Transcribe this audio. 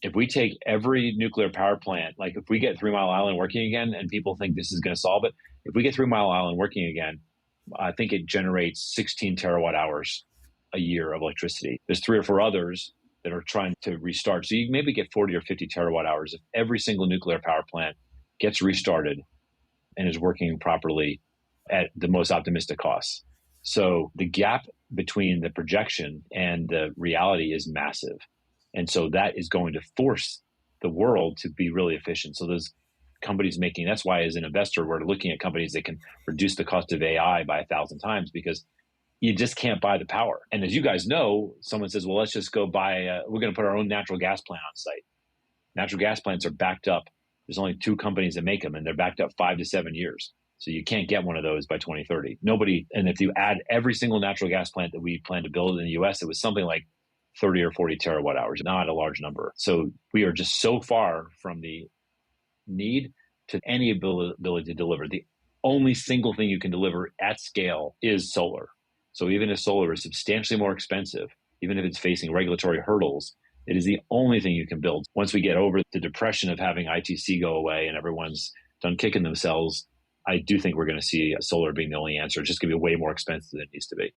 If we take every nuclear power plant, like if we get 3 Mile Island working again, and people think this is going to solve it, if we get 3 Mile Island working again, I think it generates 16 terawatt hours a year of electricity. There's 3 or 4 others that are trying to restart. So you maybe get 40 or 50 terawatt hours if every single nuclear power plant gets restarted and is working properly at the most optimistic costs. So the gap between the projection and the reality is massive. And so that is going to force the world to be really efficient. So those companies making, that's why as an investor, we're looking at companies that can reduce the cost of AI by 1,000 times, because you just can't buy the power. And as you guys know, someone says, well, let's just go buy, we're going to put our own natural gas plant on site. Natural gas plants are backed up. There's only 2 companies that make them, and they're backed up 5 to 7 years. So you can't get one of those by 2030. Nobody, and if you add every single natural gas plant that we plan to build in the US, it was something like 30 or 40 terawatt hours, not a large number. So we are just so far from the need to any ability to deliver. The only single thing you can deliver at scale is solar. So even if solar is substantially more expensive, even if it's facing regulatory hurdles, it is the only thing you can build. Once we get over the depression of having ITC go away and everyone's done kicking themselves, I do think we're going to see solar being the only answer. It's just going to be way more expensive than it needs to be.